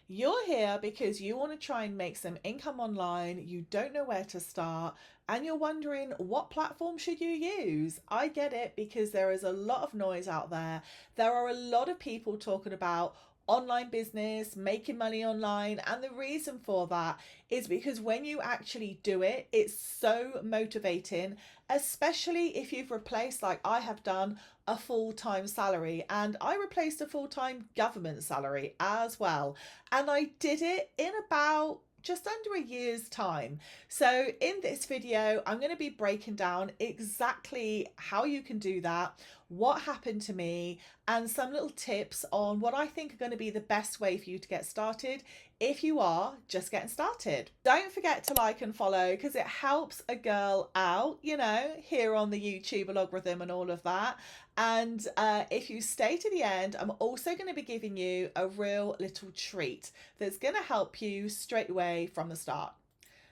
You're here because you want to try and make some income online, you don't know where to start, and you're wondering what platform should you use. I get it because there is a lot of noise out there. There are a lot of people talking about online business, making money online, and the reason for that is because when you actually do it, it's so motivating, especially if you've replaced, like I have done, a full-time salary, and I replaced a full-time government salary as well, and I did it in about just under a year's time. So in this video, I'm going to be breaking down exactly how you can do that, what happened to me, and some little tips on what I think are going to be the best way for you to get started if you are just getting started. Don't forget to like and follow because it helps a girl out, here on the YouTube algorithm and all of that. And if you stay to the end, I'm also going to be giving you a real little treat that's going to help you straight away from the start.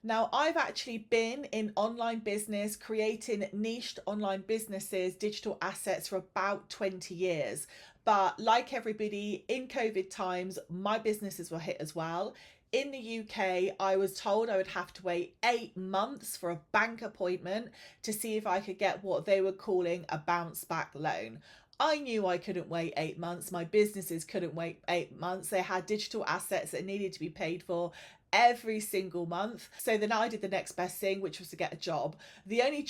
Now, I've actually been in online business, creating niched online businesses, digital assets for about 20 years. But like everybody, in COVID times, my businesses were hit as well. In the UK, I was told I would have to wait 8 months for a bank appointment to see if I could get what they were calling a bounce back loan. I knew I couldn't wait 8 months. My businesses couldn't wait 8 months. They had digital assets that needed to be paid for every single month. So then I did the next best thing, which was to get a job. The only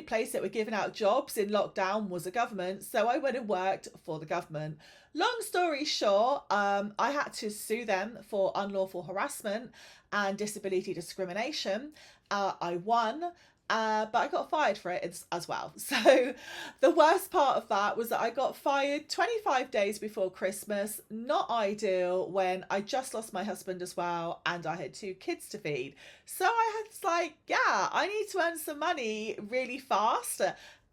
place that were giving out jobs in lockdown was a government. So I went and worked for the government. Long story short, I had to sue them for unlawful harassment and disability discrimination. I won. But I got fired for it as well. So the worst part of that was that I got fired 25 days before Christmas. Not ideal when I just lost my husband as well and I had 2 kids to feed. So I was like, yeah, I need to earn some money really fast.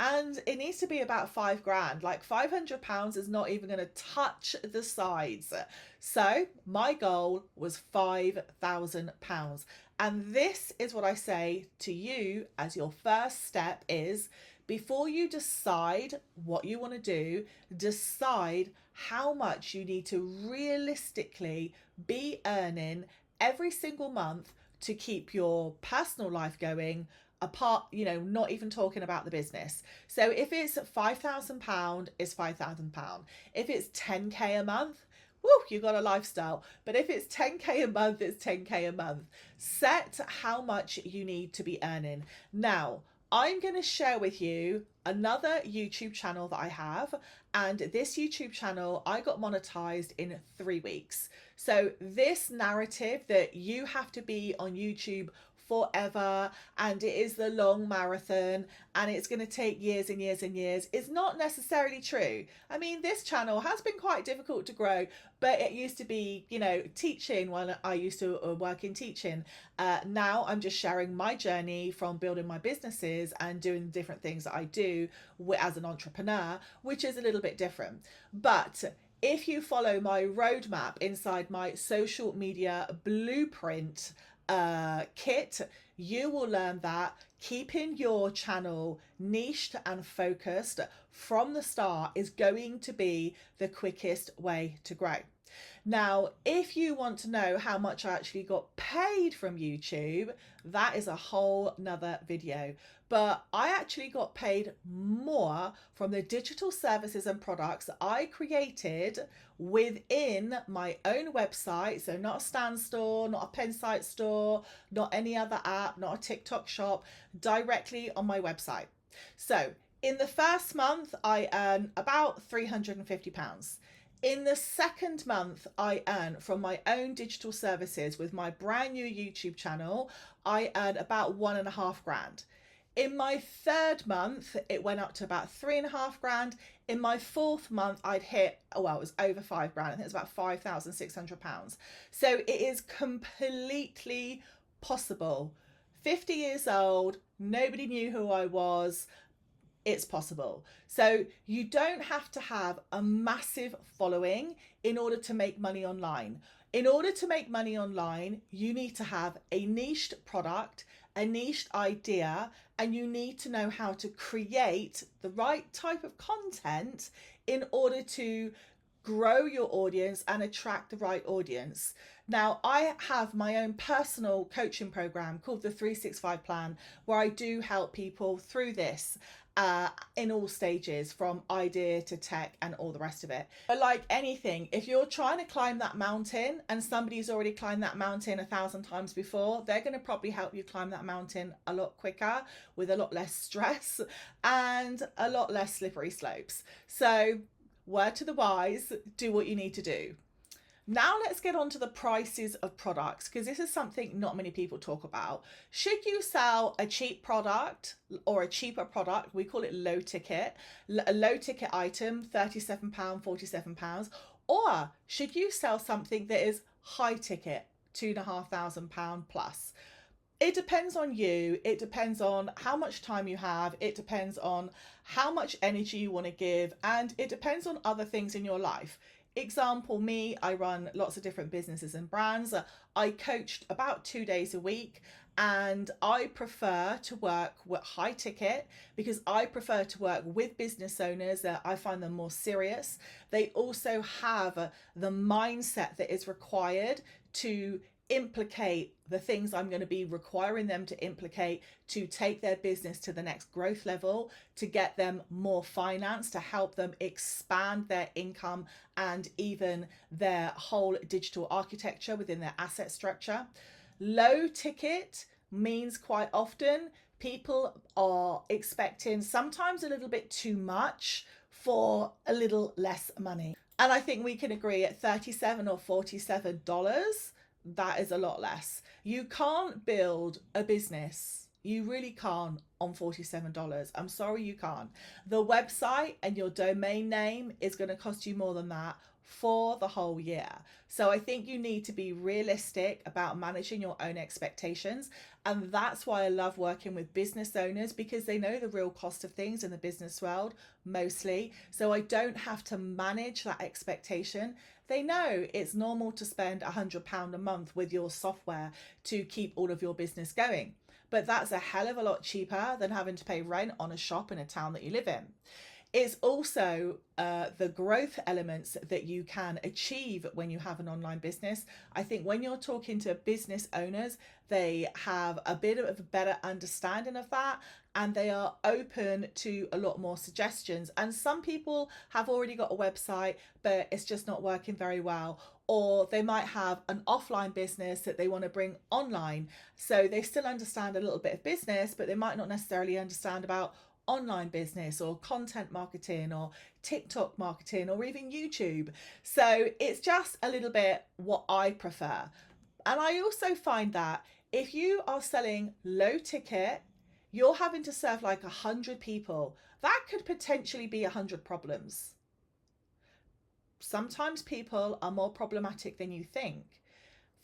And it needs to be about 5 grand. Like £500 is not even going to touch the sides. So my goal was £5,000. And this is what I say to you as your first step is, before you decide what you want to do, decide how much you need to realistically be earning every single month to keep your personal life going, apart, not even talking about the business. So if it's £5,000, it's £5,000. If it's 10k a month, woo, you got a lifestyle. But if it's 10k a month, it's 10k a month. Set how much you need to be earning. Now, I'm going to share with you another YouTube channel that I have. And this YouTube channel, I got monetized in 3 weeks. So this narrative that you have to be on YouTube forever and it is the long marathon and it's going to take years and years and years is not necessarily true. I mean, this channel has been quite difficult to grow, but it used to be, teaching when I used to work in teaching. Now I'm just sharing my journey from building my businesses and doing the different things that I do as an entrepreneur, which is a little bit different. But if you follow my roadmap inside my social media blueprint kit, you will learn that keeping your channel niched and focused from the start is going to be the quickest way to grow. Now, if you want to know how much I actually got paid from YouTube, that is a whole nother video. But I actually got paid more from the digital services and products that I created within my own website. So not a Stan store, not a Pensite store, not any other app, not a TikTok shop, directly on my website. So in the first month, I earned about £350. In the second month, I earned from my own digital services with my brand new YouTube channel, I earned about 1.5 grand. In my third month, it went up to about 3.5 grand. In my fourth month, I'd hit, it was over 5 grand. I think it was about £5,600. So it is completely possible. 50 years old, nobody knew who I was. It's possible. So you don't have to have a massive following in order to make money online. In order to make money online, you need to have a niched product, a niched idea, and you need to know how to create the right type of content in order to grow your audience and attract the right audience. Now, I have my own personal coaching program called the 365 Plan, where I do help people through this in all stages, from idea to tech and all the rest of it. But like anything, if you're trying to climb that mountain and somebody's already climbed that mountain 1,000 times before, they're going to probably help you climb that mountain a lot quicker, with a lot less stress and a lot less slippery slopes. So, word to the wise, do what you need to do. Now let's get on to the prices of products, because this is something not many people talk about. Should you sell a cheap product or a cheaper product? We call it low ticket, a low ticket item, £37, £47, or should you sell something that is high ticket, £2,500 plus? It depends on you. It depends on how much time you have. It depends on how much energy you want to give, and it depends on other things in your life. Example, me, I run lots of different businesses and brands. I coached about 2 days a week, and I prefer to work with high ticket because I prefer to work with business owners. I find them more serious. They also have the mindset that is required to implicate the things I'm going to be requiring them to implicate to take their business to the next growth level, to get them more finance, to help them expand their income and even their whole digital architecture within their asset structure. Low ticket means quite often people are expecting sometimes a little bit too much for a little less money. And I think we can agree at $37 or $47, that is a lot less. You can't build a business. You really can't on $47. I'm sorry, you can't. The website and your domain name is going to cost you more than that for the whole year. So I think you need to be realistic about managing your own expectations. And that's why I love working with business owners, because they know the real cost of things in the business world mostly. So I don't have to manage that expectation. They know it's normal to spend £100 a month with your software to keep all of your business going. But that's a hell of a lot cheaper than having to pay rent on a shop in a town that you live in. It's also the growth elements that you can achieve when you have an online business. I think when you're talking to business owners, they have a bit of a better understanding of that, and they are open to a lot more suggestions. And some people have already got a website, but it's just not working very well. Or they might have an offline business that they want to bring online. So they still understand a little bit of business, but they might not necessarily understand about online business or content marketing or TikTok marketing or even YouTube. So it's just a little bit what I prefer. And I also find that if you are selling low ticket, you're having to serve like 100 people. That could potentially be 100 problems. Sometimes people are more problematic than you think.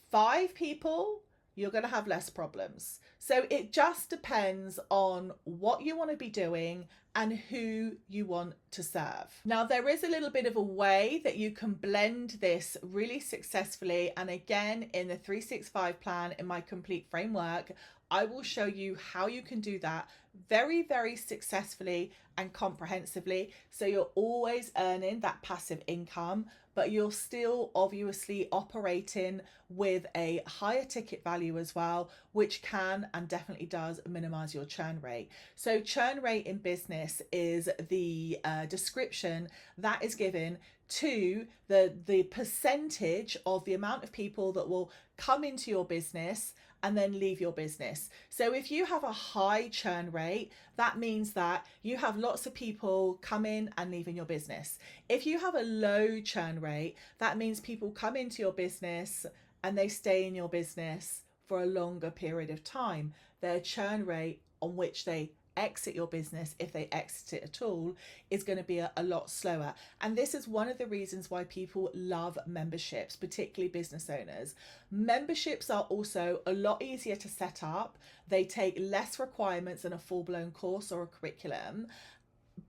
5 people, you're going to have less problems. So it just depends on what you want to be doing and who you want to serve. Now, there is a little bit of a way that you can blend this really successfully. And again, in the 365 plan, in my complete framework, I will show you how you can do that very, very successfully and comprehensively. So you're always earning that passive income, but you're still obviously operating with a higher ticket value as well, which can and definitely does minimize your churn rate. So churn rate in business is the description that is given to the percentage of the amount of people that will come into your business and then leave your business. So if you have a high churn rate, that means that you have lots of people come in and leaving your business. If you have a low churn rate, that means people come into your business and they stay in your business for a longer period of time. Their churn rate on which they exit your business, if they exit it at all, is going to be a lot slower. And this is one of the reasons why people love memberships, particularly business owners. Memberships are also a lot easier to set up. They take less requirements than a full-blown course or a curriculum,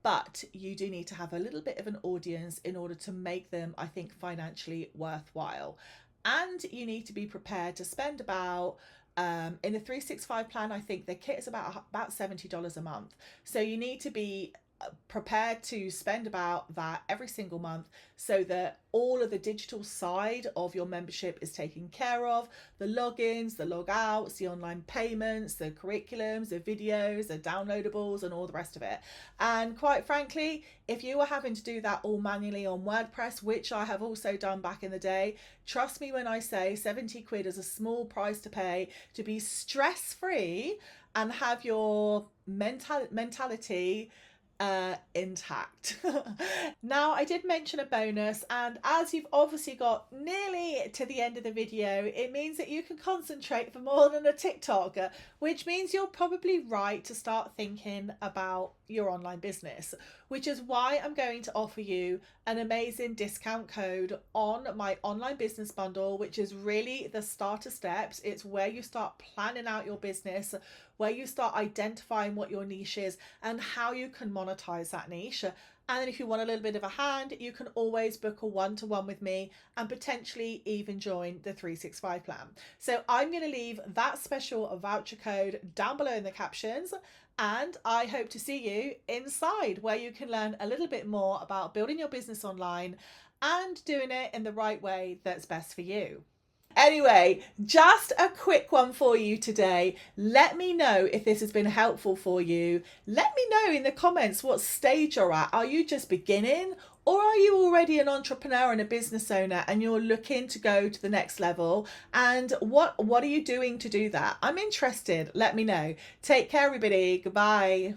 but you do need to have a little bit of an audience in order to make them, I think, financially worthwhile. And you need to be prepared to spend about in the 365 plan, I think the kit is about $70 a month. So you need to be prepared to spend about that every single month so that all of the digital side of your membership is taken care of, the logins, the logouts, the online payments, the curriculums, the videos, the downloadables, and all the rest of it. And quite frankly, if you were having to do that all manually on WordPress, which I have also done back in the day, trust me when I say 70 quid is a small price to pay to be stress free and have your mentality intact. Now, I did mention a bonus, and as you've obviously got nearly to the end of the video, it means that you can concentrate for more than a TikTok, which means you're probably right to start thinking about your online business, which is why I'm going to offer you an amazing discount code on my online business bundle, which is really the starter steps. It's where you start planning out your business, where you start identifying what your niche is and how you can monetize that niche. And then if you want a little bit of a hand, you can always book a one-to-one with me and potentially even join the 365 plan. So I'm going to leave that special voucher code down below in the captions. And I hope to see you inside, where you can learn a little bit more about building your business online and doing it in the right way that's best for you. Anyway, just a quick one for you today. Let me know if this has been helpful for you. Let me know in the comments what stage you're at. Are you just beginning, or are you already an entrepreneur and a business owner and you're looking to go to the next level? And what are you doing to do that? I'm interested. Let me know. Take care, everybody. Goodbye.